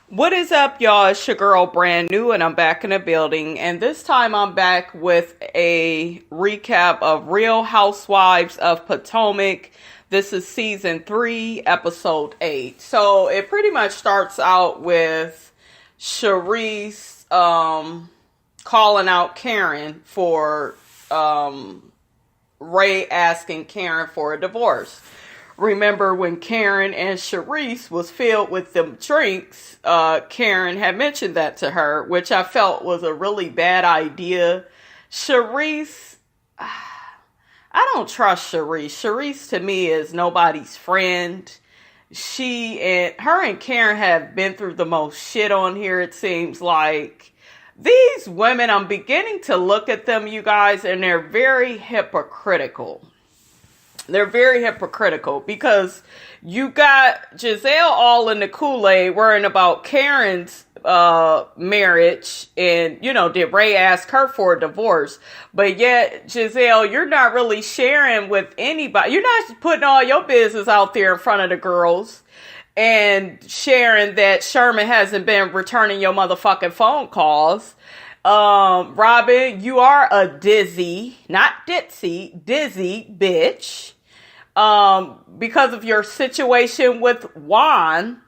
What is up, y'all? It's your girl, Brand New, and I'm back in the building. And this time I'm back with a recap of Real Housewives of Potomac. This is season 3, episode 8. So it pretty much starts out with Charisse calling out Karen for Ray asking Karen for a divorce. Remember when Karen and Charisse was filled with them drinks, Karen had mentioned that to her, which I felt was a really bad idea. Charisse, I don't trust Charisse. Charisse to me is nobody's friend. Her and Karen have been through the most shit on here, it seems like. These women, I'm beginning to look at them, you guys, and they're very hypocritical. They're very hypocritical because you got Giselle all in the Kool-Aid worrying about Karen's marriage and, did Ray ask her for a divorce? But yet, Giselle, you're not really sharing with anybody. You're not putting all your business out there in front of the girls and sharing that Sherman hasn't been returning your motherfucking phone calls. Robin, you are a dizzy, not ditzy, dizzy bitch. Because of your situation with Juan.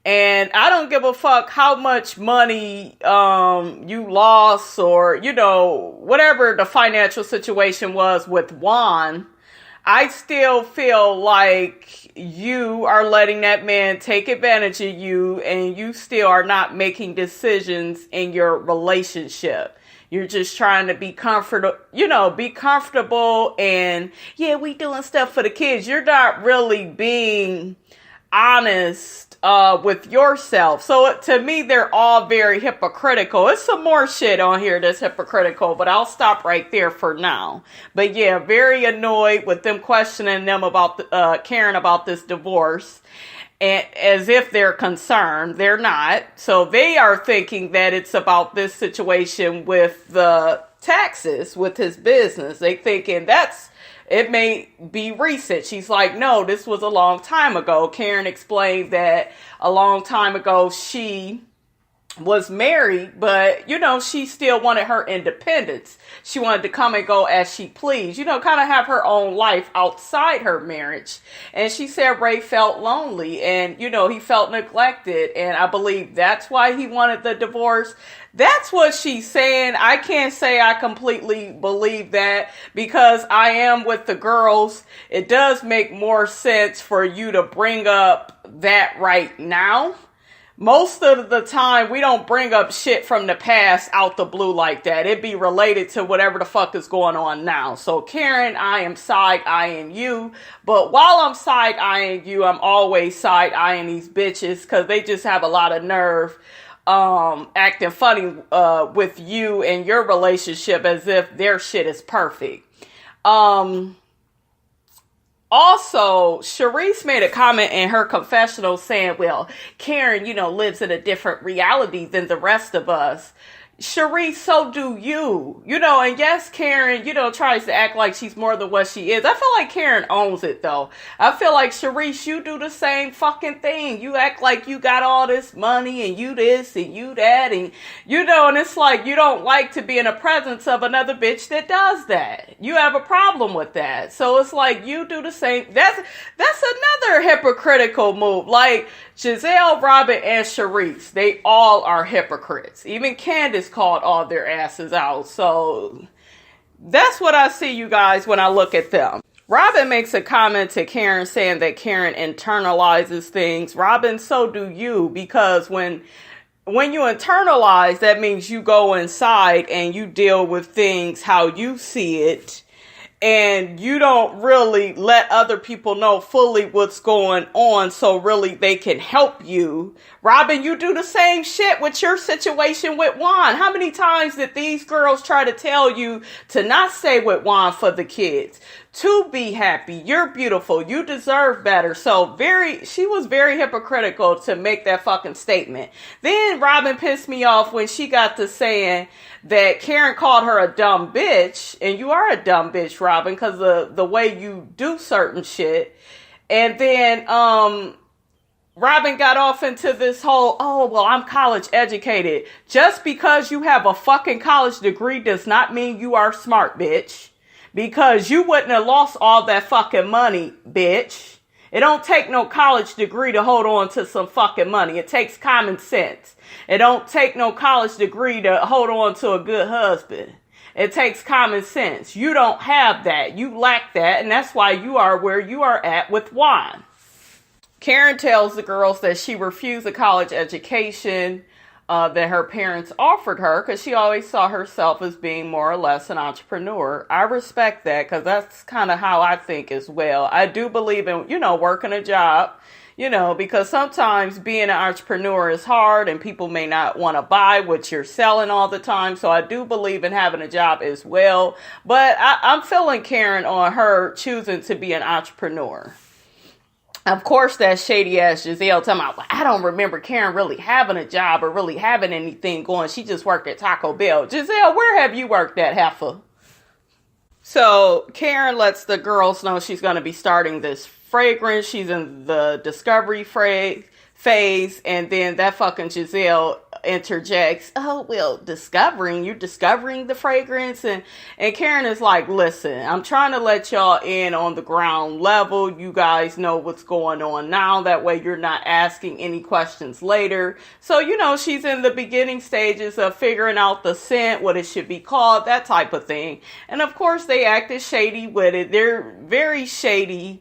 And I don't give a fuck how much money, you lost or, whatever the financial situation was with Juan. I still feel like you are letting that man take advantage of you and you still are not making decisions in your relationship. You're just trying to be comfortable, and yeah, we doing stuff for the kids. You're not really being honest with yourself. So to me, they're all very hypocritical. It's some more shit on here that's hypocritical, but I'll stop right there for now. But yeah, very annoyed with them questioning them about Karen about this divorce. And as if they're concerned, they're not. So they are thinking that it's about this situation with the taxes, with his business. They thinking it may be recent. She's like, no, this was a long time ago. Karen explained that a long time ago she was married, but, she still wanted her independence. She wanted to come and go as she pleased, kind of have her own life outside her marriage. And she said Ray felt lonely and, he felt neglected. And I believe that's why he wanted the divorce. That's what she's saying. I can't say I completely believe that because I am with the girls. It does make more sense for you to bring up that right now. Most of the time, we don't bring up shit from the past out the blue like that. It be related to whatever the fuck is going on now. So, Karen, I am side-eyeing you. But while I'm side-eyeing you, I'm always side-eyeing these bitches because they just have a lot of nerve acting funny with you and your relationship as if their shit is perfect. Also, Charisse made a comment in her confessional saying, well, Karen, lives in a different reality than the rest of us. Charisse, so do you. And yes, Karen, tries to act like she's more than what she is. I feel like Karen owns it, though. I feel like, Charisse, you do the same fucking thing. You act like you got all this money and you this and you that. And, and it's like you don't like to be in the presence of another bitch that does that. You have a problem with that. So it's like you do the same. That's another hypocritical move. Like, Giselle, Robin, and Charisse, they all are hypocrites. Even Candace called all their asses out. So that's what I see, you guys, when I look at them. Robin makes a comment to Karen saying that Karen internalizes things. Robin, so do you, because when you internalize, that means you go inside and you deal with things how you see it. And you don't really let other people know fully what's going on so really they can help you. Robin, you do the same shit with your situation with Juan. How many times did these girls try to tell you to not stay with Juan for the kids? To be happy. You're beautiful. You deserve better. So she was very hypocritical to make that fucking statement. Then Robin pissed me off when she got to saying that Karen called her a dumb bitch. And you are a dumb bitch, Robin, because of the way you do certain shit. And then, Robin got off into this whole, oh, well, I'm college educated. Just because you have a fucking college degree does not mean you are smart, bitch. Because you wouldn't have lost all that fucking money, bitch. It don't take no college degree to hold on to some fucking money. It takes common sense. It don't take no college degree to hold on to a good husband. It takes common sense. You don't have that. You lack that. And that's why you are where you are at with Juan. Karen tells the girls that she refused a college education that her parents offered her because she always saw herself as being more or less an entrepreneur. I respect that because that's kind of how I think as well. I do believe in, working a job, because sometimes being an entrepreneur is hard and people may not want to buy what you're selling all the time. So I do believe in having a job as well. But I'm feeling Karen on her choosing to be an entrepreneur. Of course, that shady ass Giselle talking about, well, I don't remember Karen really having a job or really having anything going. She just worked at Taco Bell. Giselle, where have you worked at, heifer? So Karen lets the girls know she's going to be starting this fragrance. She's in the discovery phase. And then that fucking Giselle interjects, oh, well, you're discovering the fragrance. And Karen is like, listen, I'm trying to let y'all in on the ground level. You guys know what's going on now. That way you're not asking any questions later. So, she's in the beginning stages of figuring out the scent, what it should be called, that type of thing. And of course they acted shady with it. They're very shady.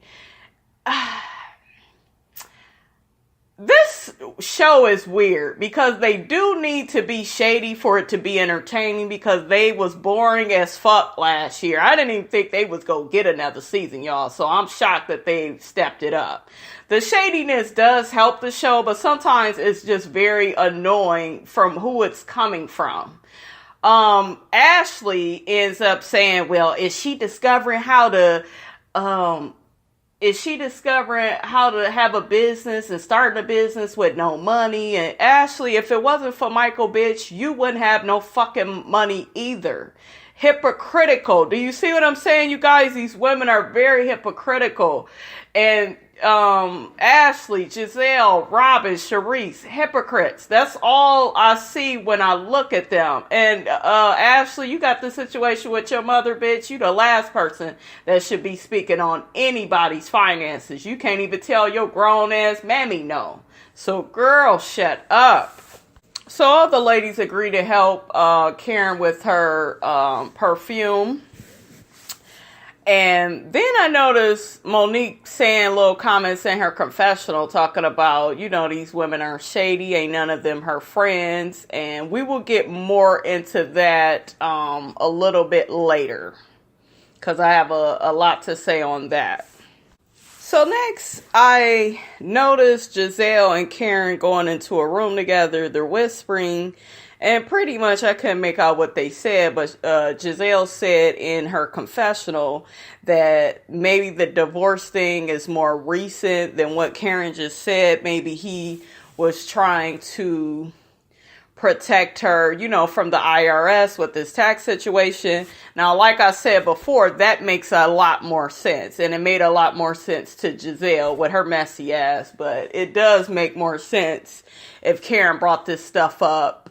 This show is weird because they do need to be shady for it to be entertaining because they was boring as fuck last year. I didn't even think they was gonna get another season, y'all. So I'm shocked that they stepped it up. The shadiness does help the show, but sometimes it's just very annoying from who it's coming from. Ashley ends up saying, well, is she discovering how to have a business and start a business with no money? And Ashley, if it wasn't for Michael, bitch, you wouldn't have no fucking money either. Hypocritical. Do you see what I'm saying, you guys? These women are very hypocritical. And Ashley, Giselle, Robin, Charisse, hypocrites. That's all I see when I look at them. And Ashley, you got the situation with your mother, bitch. You the last person that should be speaking on anybody's finances. You can't even tell your grown ass mammy no. So girl, shut up. So all the ladies agree to help Karen with her perfume. And then I noticed Monique saying little comments in her confessional talking about, these women are shady. Ain't none of them her friends. And we will get more into that a little bit later because I have a lot to say on that. So next, I noticed Giselle and Karen going into a room together. They're whispering. And pretty much I couldn't make out what they said, but Giselle said in her confessional that maybe the divorce thing is more recent than what Karen just said. Maybe he was trying to protect her, from the IRS with this tax situation. Now, like I said before, that makes a lot more sense. And it made a lot more sense to Giselle with her messy ass. But it does make more sense if Karen brought this stuff up,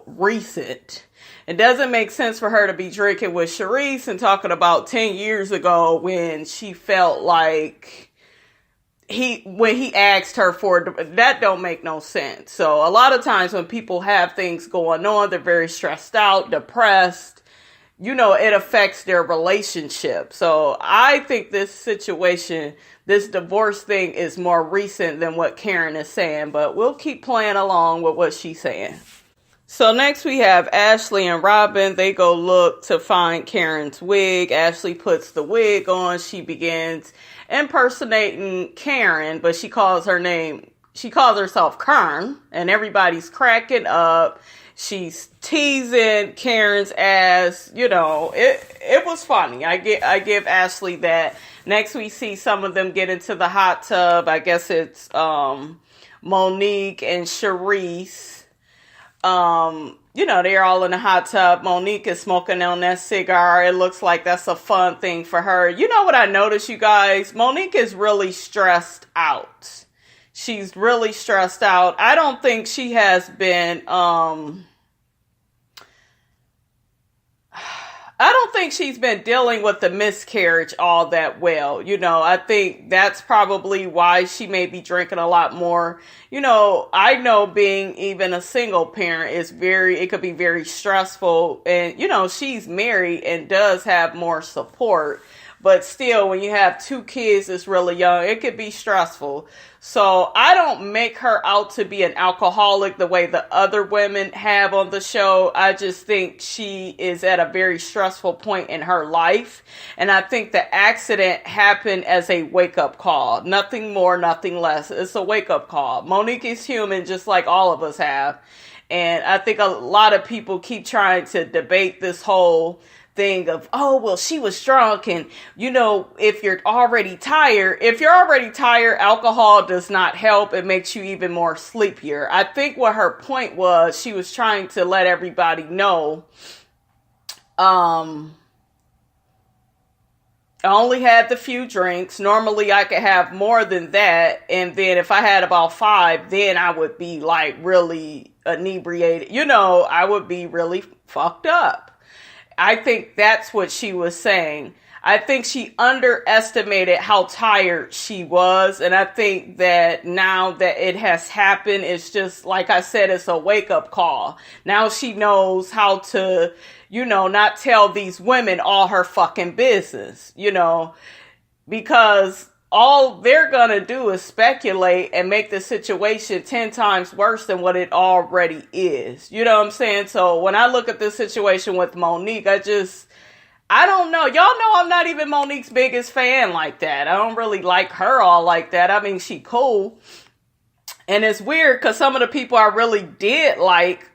recent. It doesn't make sense for her to be drinking with Charisse and talking about 10 years ago when she felt like when he asked her for that don't make no sense. So a lot of times when people have things going on, they're very stressed out, depressed, it affects their relationship. So I think this situation, this divorce thing is more recent than what Karen is saying, but we'll keep playing along with what she's saying. So next we have Ashley and Robin. They go look to find Karen's wig. Ashley puts the wig on. She begins impersonating Karen, but she calls herself Kern, and everybody's cracking up. She's teasing Karen's ass. It was funny. I give Ashley that. Next we see some of them get into the hot tub. I guess it's Monique and Charisse. They're all in the hot tub. Monique is smoking on that cigar. It looks like that's a fun thing for her. You know what I noticed, you guys? Monique is really stressed out. She's really stressed out. I don't think she has been, I don't think she's been dealing with the miscarriage all that well. I think that's probably why she may be drinking a lot more. I know being even a single parent it could be very stressful. And, she's married and does have more support. But still, when you have two kids that's really young, it could be stressful. So I don't make her out to be an alcoholic the way the other women have on the show. I just think she is at a very stressful point in her life. And I think the accident happened as a wake-up call. Nothing more, nothing less. It's a wake-up call. Monique is human just like all of us have. And I think a lot of people keep trying to debate this whole thing of, oh, well, she was drunk. And, if you're already tired, alcohol does not help. It makes you even more sleepier. I think what her point was, she was trying to let everybody know, I only had the few drinks. Normally I could have more than that. And then if I had about 5, then I would be like really inebriated. I would be really fucked up. I think that's what she was saying. I think she underestimated how tired she was. And I think that now that it has happened, it's just, like I said, it's a wake-up call. Now she knows how to, not tell these women all her fucking business, because all they're going to do is speculate and make the situation 10 times worse than what it already is. You know what I'm saying? So when I look at this situation with Monique, I don't know. Y'all know I'm not even Monique's biggest fan like that. I don't really like her all like that. I mean, she cool. And it's weird because some of the people I really did like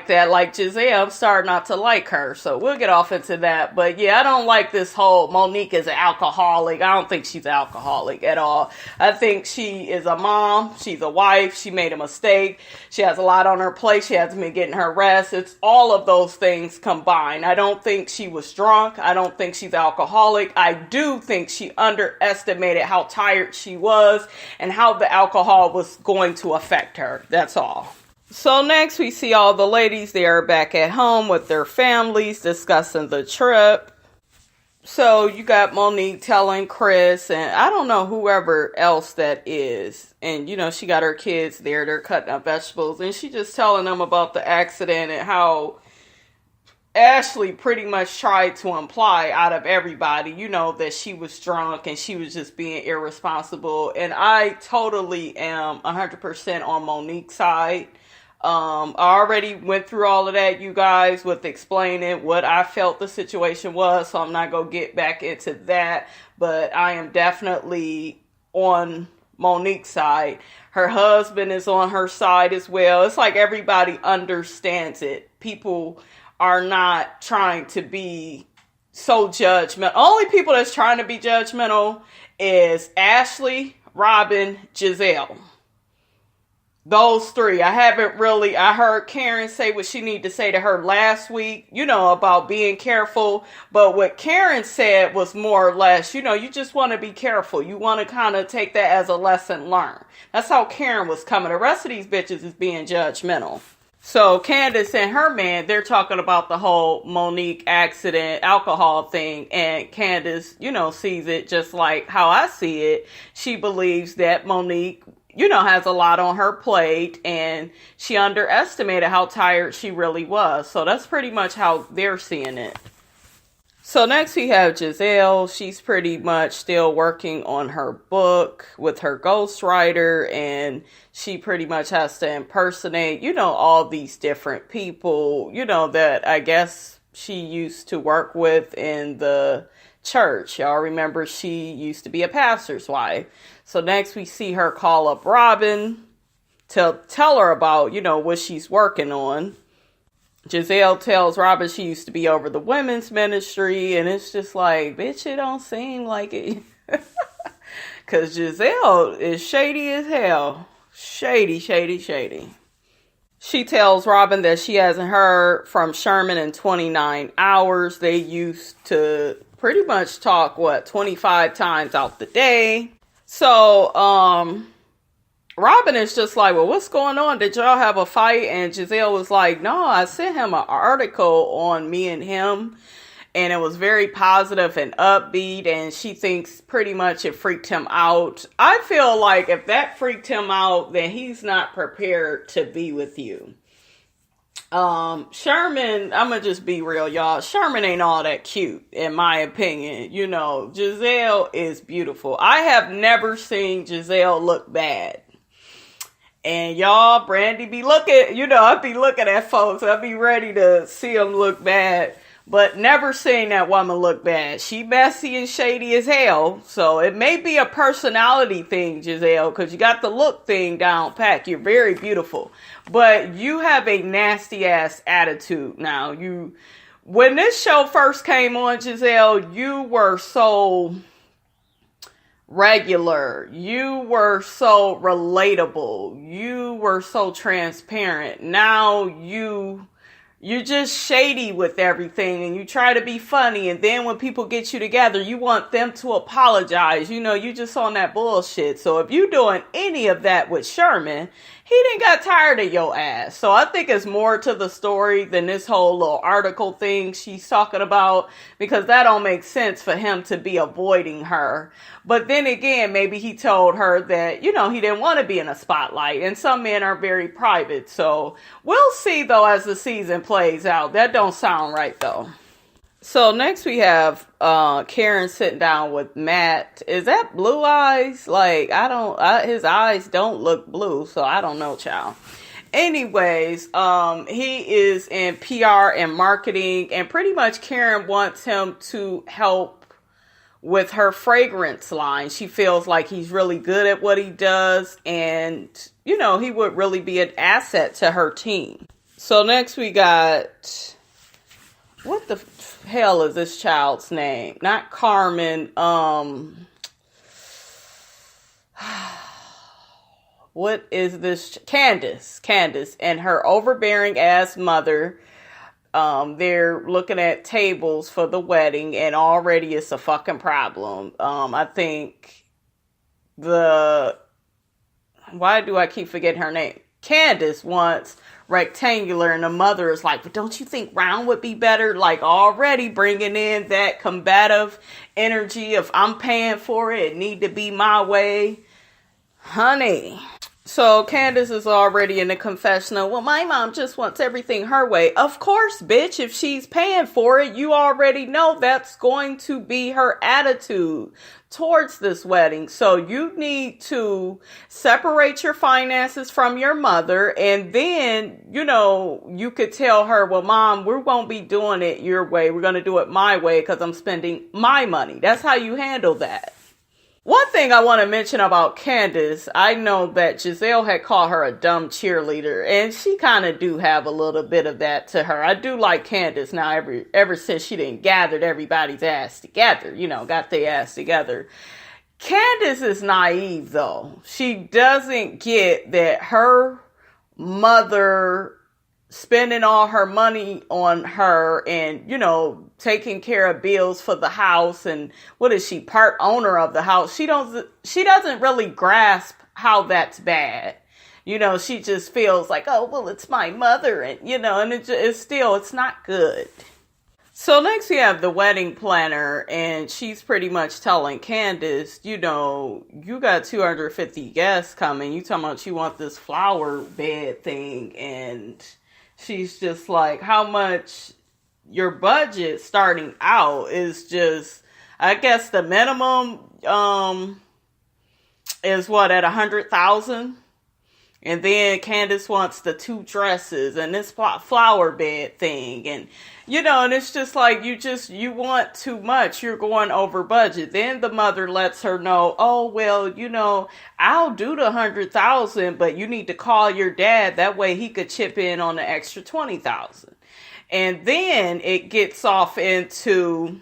that, like Giselle, I'm starting not to like her. So we'll get off into that. But yeah, I don't like this whole Monique is an alcoholic. I don't think she's an alcoholic at all. I think she is a mom. She's a wife. She made a mistake. She has a lot on her plate. She hasn't been getting her rest. It's all of those things combined. I don't think she was drunk. I don't think she's alcoholic. I do think she underestimated how tired she was and how the alcohol was going to affect her. That's all. So next we see all the ladies, they are back at home with their families discussing the trip. So you got Monique telling Chris and I don't know whoever else that is. And she got her kids there, they're cutting up vegetables. And she just telling them about the accident and how Ashley pretty much tried to imply out of everybody, that she was drunk and she was just being irresponsible. And I totally am 100% on Monique's side. I already went through all of that, you guys, with explaining what I felt the situation was, so I'm not going to get back into that, but I am definitely on Monique's side. Her husband is on her side as well. It's like everybody understands it. People are not trying to be so judgmental. Only people that's trying to be judgmental is Ashley, Robin, Giselle. Those 3. I heard Karen say what she needed to say to her last week, about being careful. But what Karen said was more or less, you just want to be careful. You want to kind of take that as a lesson learned. That's how Karen was coming. The rest of these bitches is being judgmental. So Candace and her man, they're talking about the whole Monique accident, alcohol thing. And Candace, sees it just like how I see it. She believes that Monique, has a lot on her plate and she underestimated how tired she really was. So that's pretty much how they're seeing it. So next we have Giselle. She's pretty much still working on her book with her ghostwriter and she pretty much has to impersonate, all these different people, that I guess she used to work with in the church. Y'all remember she used to be a pastor's wife. So next we see her call up Robin to tell her about, what she's working on. Giselle tells Robin she used to be over the women's ministry. And it's just like, bitch, it don't seem like it. Because Giselle is shady as hell. Shady, shady, shady. She tells Robin that she hasn't heard from Sherman in 29 hours. They used to pretty much talk, 25 times out the day. So, Robin is just like, well, what's going on? Did y'all have a fight? And Giselle was like, no, I sent him an article on me and him, and it was very positive and upbeat, and she thinks pretty much it freaked him out. I feel like if that freaked him out, then he's not prepared to be with you. Sherman, I'm gonna just be real, y'all. Sherman ain't all that cute, in my opinion. You know, Giselle is beautiful. I have never seen Giselle look bad. And y'all, Brandy be looking, I be looking at folks. I be ready to see them look bad. But never seen that woman look bad. She messy and shady as hell. So it may be a personality thing, Giselle, because you got the look thing down pat. You're very beautiful. But you have a nasty ass attitude now. When this show first came on, Giselle, you were so regular. You were so relatable. You were so transparent. Now you're just shady with everything, and you try to be funny, and then when people get you together, you want them to apologize. You just on that bullshit. So if you doing any of that with Sherman, he done got tired of your ass. So I think it's more to the story than this whole little article thing she's talking about, because that don't make sense for him to be avoiding her. But then again, maybe he told her that, he didn't want to be in a spotlight, and some men are very private. So we'll see though as the season plays out. That don't sound right though. So next we have Karen sitting down with Matt. Is that blue eyes? Like, his eyes don't look blue, so I don't know, child. Anyways, he is in PR and marketing, and pretty much Karen wants him to help with her fragrance line. She feels like he's really good at what he does, and, he would really be an asset to her team. So next we got, what the hell is this child's name? Not Carmen. What is this? Candace and her overbearing ass mother. They're looking at tables for the wedding, and already it's a fucking problem. I think why do I keep forgetting her name? Candace wants rectangular, and the mother is like, but don't you think round would be better? Like, already bringing in that combative energy of I'm paying for it, it need to be my way. Honey. So Candace is already in the confessional. Well, my mom just wants everything her way. Of course, bitch, if she's paying for it, you already know that's going to be her attitude towards this wedding. So you need to separate your finances from your mother, and then, you could tell her, well, Mom, we won't be doing it your way. We're going to do it my way because I'm spending my money. That's how you handle that. One thing I want to mention about Candace, I know that Giselle had called her a dumb cheerleader, and she kind of do have a little bit of that to her. I do like Candace now ever since she done gathered everybody's ass together, got their ass together. Candace is naive though. She doesn't get that her mother spending all her money on her and, taking care of bills for the house, and what is she, part owner of the house? She doesn't really grasp how that's bad. She just feels like, oh, well, it's my mother, and, and it's not good. So next we have the wedding planner, and she's pretty much telling Candace, you got 250 guests coming. You talking about you want this flower bed thing, and she's just like, how much your budget starting out is just, I guess the minimum is what, at 100,000? And then Candace wants the 2 dresses and this flower bed thing. And, and it's just like, you want too much. You're going over budget. Then the mother lets her know, oh, well, I'll do the 100,000, but you need to call your dad. That way he could chip in on the extra 20,000. And then it gets off into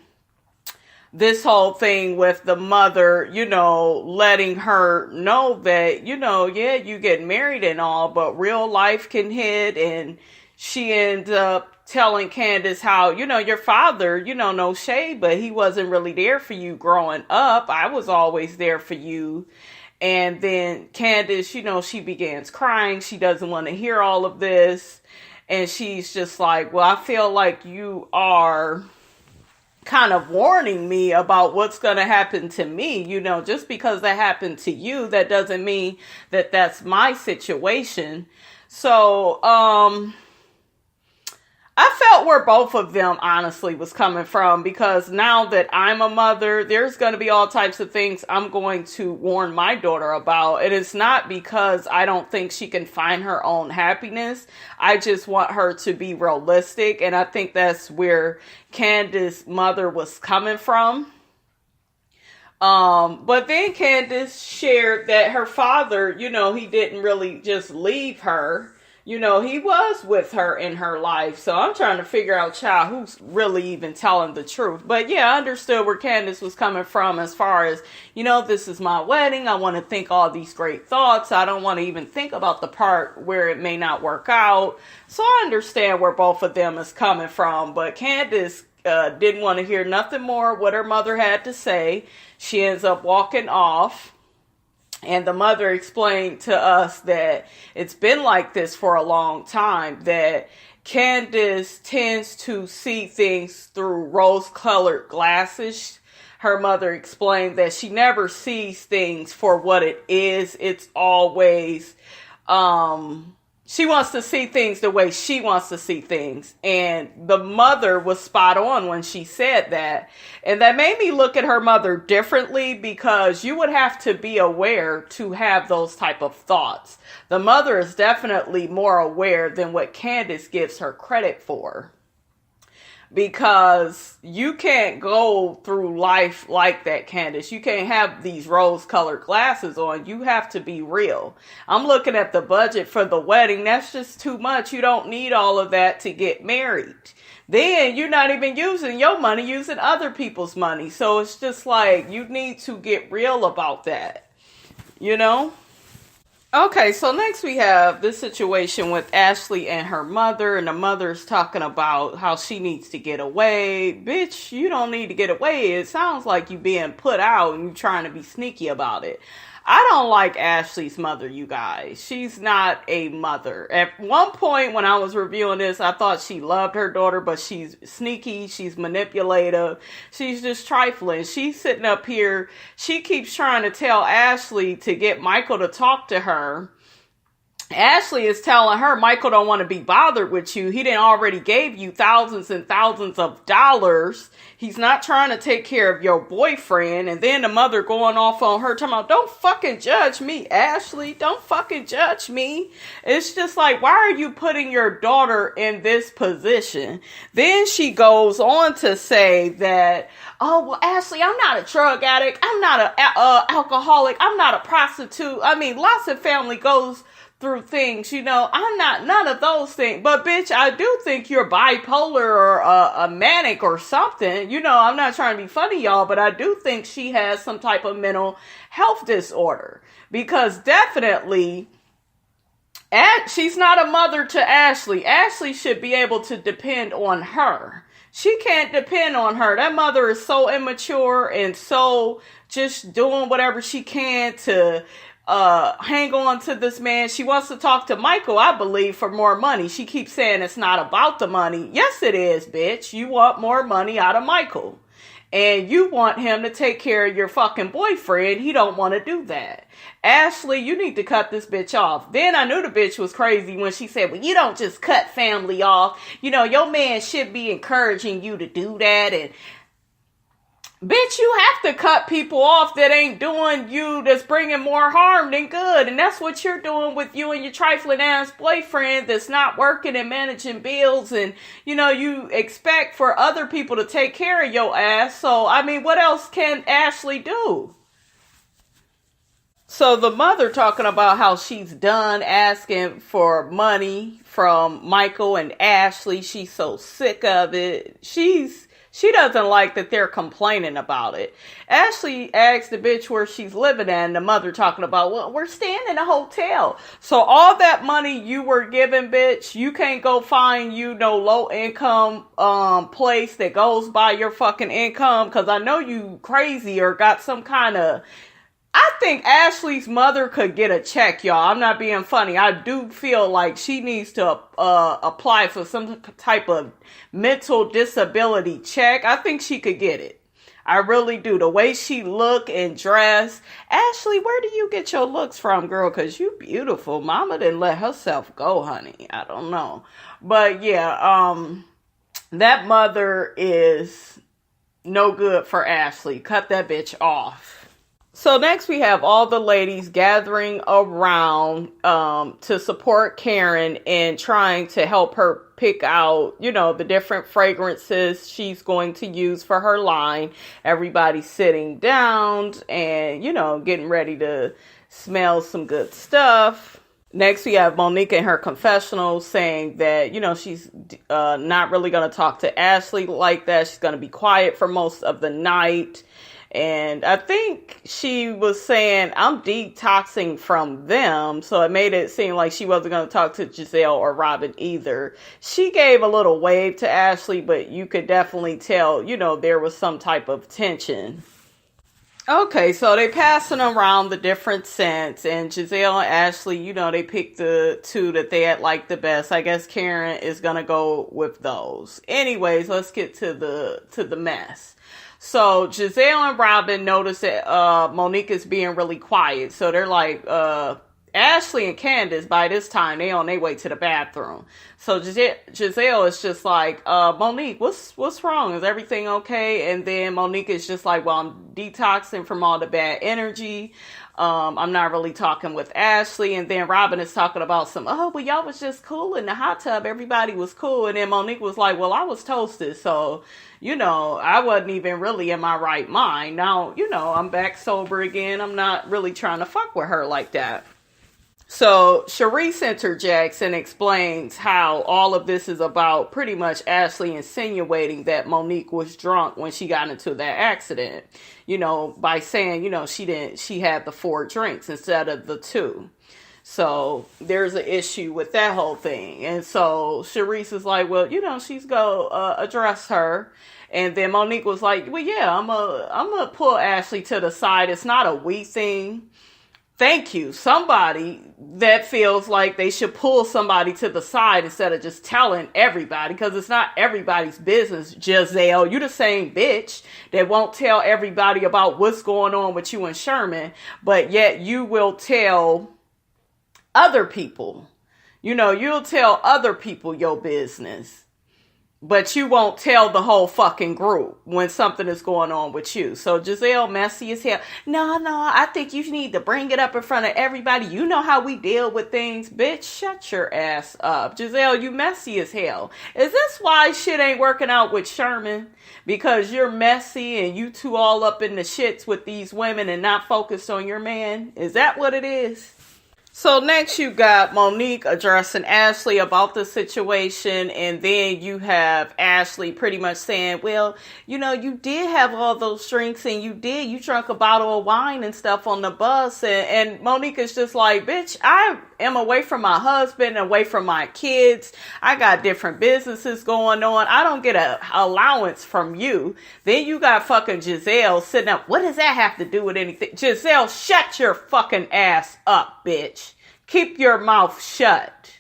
this whole thing with the mother, letting her know that, yeah, you get married and all, but real life can hit. And she ends up telling Candace how, your father, no shade, but he wasn't really there for you growing up. I was always there for you. And then Candace, she begins crying. She doesn't want to hear all of this. And she's just like, well, I feel like you are kind of warning me about what's going to happen to me. Just because that happened to you, that doesn't mean that that's my situation. So, I felt where both of them honestly was coming from, because now that I'm a mother, there's going to be all types of things I'm going to warn my daughter about. And it's not because I don't think she can find her own happiness. I just want her to be realistic. And I think that's where Candace's mother was coming from. But then Candace shared that her father, he didn't really just leave her. He was with her in her life. So I'm trying to figure out, child, who's really even telling the truth. But yeah, I understood where Candace was coming from as far as, this is my wedding. I want to think all these great thoughts. I don't want to even think about the part where it may not work out. So I understand where both of them is coming from. But Candace didn't want to hear nothing more what her mother had to say. She ends up walking off. And the mother explained to us that it's been like this for a long time, that Candace tends to see things through rose-colored glasses. Her mother explained that she never sees things for what it is. It's always, she wants to see things the way she wants to see things. And the mother was spot on when she said that. And that made me look at her mother differently, because you would have to be aware to have those type of thoughts. The mother is definitely more aware than what Candace gives her credit for. Because you can't go through life like that, Candace. You can't have these rose-colored glasses on. You have to be real. I'm looking at the budget for the wedding. That's just too much. You don't need all of that to get married. Then you're not even using your money, using other people's money. So it's just like, you need to get real about that. Okay, so next we have this situation with Ashley and her mother, and the mother's talking about how she needs to get away. Bitch, you don't need to get away. It sounds like you being put out and you trying to be sneaky about it. I don't like Ashley's mother, you guys. She's not a mother. At one point when I was reviewing this, I thought she loved her daughter, but she's sneaky, she's manipulative, she's just trifling. She's sitting up here, she keeps trying to tell Ashley to get Michael to talk to her. Ashley is telling her, Michael don't want to be bothered with you. He didn't already gave you thousands and thousands of dollars. He's not trying to take care of your boyfriend. And then the mother going off on her, talking about, don't fucking judge me, Ashley. Don't fucking judge me. It's just like, why are you putting your daughter in this position? Then she goes on to say that, oh, well, Ashley, I'm not a drug addict. I'm not an alcoholic. I'm not a prostitute. I mean, lots of family goes through things, I'm not none of those things. But bitch, I do think you're bipolar or a manic or something. I'm not trying to be funny, y'all, but I do think she has some type of mental health disorder, because definitely she's not a mother to Ashley. Ashley should be able to depend on her. She can't depend on her. That mother is so immature and so just doing whatever she can to hang on to this man. She wants to talk to Michael, I believe, for more money. She keeps saying it's not about the money. Yes, it is, bitch. You want more money out of Michael. And you want him to take care of your fucking boyfriend. He don't want to do that. Ashley, you need to cut this bitch off. Then I knew the bitch was crazy when she said, well, you don't just cut family off. Your man should be encouraging you to do that. And bitch, you have to cut people off that ain't doing you, that's bringing more harm than good. And that's what you're doing with you and your trifling ass boyfriend that's not working and managing bills. And, you expect for other people to take care of your ass. So, I mean, what else can Ashley do? So the mother talking about how she's done asking for money from Michael and Ashley. She's so sick of it. She doesn't like that they're complaining about it. Ashley asked the bitch where she's living at, and the mother talking about, well, we're staying in a hotel. So all that money you were given, bitch, you can't go find no low income place that goes by your fucking income, because I know you crazy or got some kind of, I think Ashley's mother could get a check, y'all. I'm not being funny. I do feel like she needs to apply for some type of mental disability check. I think she could get it. I really do. The way she look and dress. Ashley, where do you get your looks from, girl? Because you beautiful. Mama didn't let herself go, honey. I don't know. But yeah, that mother is no good for Ashley. Cut that bitch off. So next we have all the ladies gathering around to support Karen and trying to help her pick out, the different fragrances she's going to use for her line. Everybody's sitting down and, getting ready to smell some good stuff. Next, we have Monique in her confessional saying that, she's not really going to talk to Ashley like that. She's going to be quiet for most of the night. And I think she was saying, I'm detoxing from them. So it made it seem like she wasn't going to talk to Giselle or Robin either. She gave a little wave to Ashley, but you could definitely tell, there was some type of tension. Okay, so they passing around the different scents, and Giselle and Ashley, they picked the two that they had liked the best. I guess Karen is gonna go with those. Anyways, let's get to the mess. So Giselle and Robin notice that Monique is being really quiet. So they're like, Ashley and Candace, by this time, they on their way to the bathroom. So Giselle is just like, Monique, what's wrong? Is everything okay? And then Monique is just like, well, I'm detoxing from all the bad energy. I'm not really talking with Ashley. And then Robin is talking about y'all was just cool in the hot tub. Everybody was cool. And then Monique was like, well, I was toasted. So, I wasn't even really in my right mind. Now, I'm back sober again. I'm not really trying to fuck with her like that. So Charisse interjects and explains how all of this is about pretty much Ashley insinuating that Monique was drunk when she got into that accident, by saying, she had the 4 drinks instead of the 2. So there's an issue with that whole thing. And so Charisse is like, well, she's gonna address her. And then Monique was like, well, yeah, I'm gonna pull Ashley to the side. It's not a we thing. Thank you. Somebody that feels like they should pull somebody to the side instead of just telling everybody, because it's not everybody's business, Giselle. You the same bitch that won't tell everybody about what's going on with you and Sherman, but yet you will tell other people. You'll tell other people your business. But you won't tell the whole fucking group when something is going on with you. So Giselle messy as hell. No, I think you need to bring it up in front of everybody. You know how we deal with things. Bitch, shut your ass up. Giselle, you messy as hell. Is this why shit ain't working out with Sherman? Because you're messy and you two all up in the shits with these women and not focused on your man? Is that what it is? So next you got Monique addressing Ashley about the situation, and then you have Ashley pretty much saying, well, you did have all those drinks and you drank a bottle of wine and stuff on the bus, and Monique is just like, bitch, I am away from my husband, away from my kids. I got different businesses going on. I don't get an allowance from you. Then you got fucking Giselle sitting up. What does that have to do with anything? Giselle, shut your fucking ass up, bitch. Keep your mouth shut.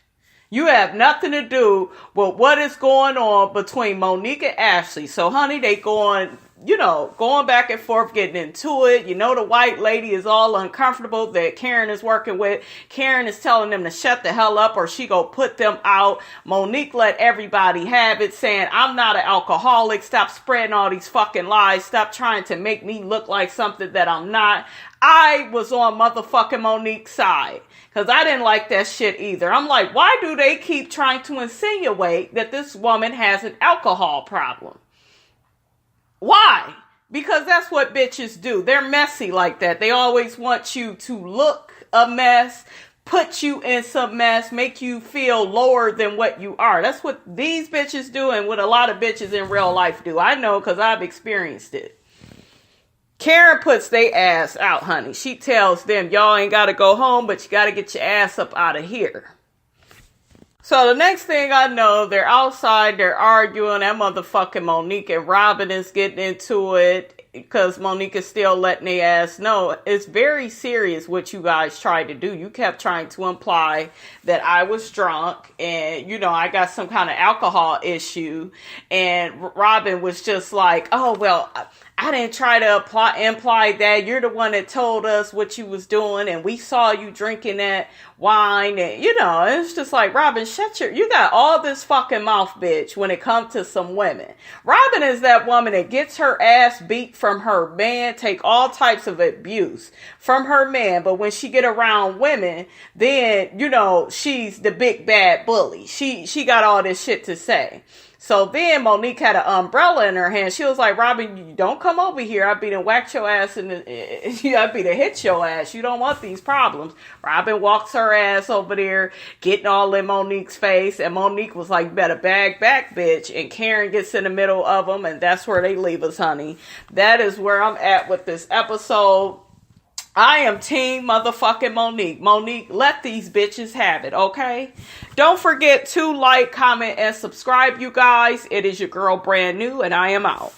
You have nothing to do with what is going on between Monique and Ashley. So, honey, they going back and forth, getting into it. The white lady is all uncomfortable that Karen is working with. Karen is telling them to shut the hell up or she go put them out. Monique let everybody have it, saying, I'm not an alcoholic. Stop spreading all these fucking lies. Stop trying to make me look like something that I'm not. I was on motherfucking Monique's side. Because I didn't like that shit either. I'm like, why do they keep trying to insinuate that this woman has an alcohol problem? Why? Because that's what bitches do. They're messy like that. They always want you to look a mess, put you in some mess, make you feel lower than what you are. That's what these bitches do and what a lot of bitches in real life do. I know because I've experienced it. Karen puts they ass out, honey. She tells them, y'all ain't got to go home, but you got to get your ass up out of here. So the next thing I know, they're outside, they're arguing. That motherfucking Monique and Robin is getting into it. because Monique is still letting their ass know it's very serious what you guys tried to do. You kept trying to imply that I was drunk and, you know, I got some kind of alcohol issue. And Robin was just like, oh, well, I didn't try to imply that. You're the one that told us what you was doing, and we saw you drinking that wine, and you know, it's just like, Robin, you got all this fucking mouth, bitch, when it comes to some women. Robin is that woman that gets her ass beat from her man, take all types of abuse from her man, but when she get around women, then, you know, she's the big bad bully. She got all this shit to say. So then Monique had an umbrella in her hand. She was like, Robin, you don't come over here. I'd be to whack your ass and I'd be to hit your ass. You don't want these problems. Robin walks her ass over there, getting all in Monique's face. And Monique was like, better bag back, bitch. And Karen gets in the middle of them. And that's where they leave us, honey. That is where I'm at with this episode. I am team motherfucking Monique. Monique, let these bitches have it, okay? Don't forget to like, comment, and subscribe, you guys. It is your girl, Brand New, and I am out.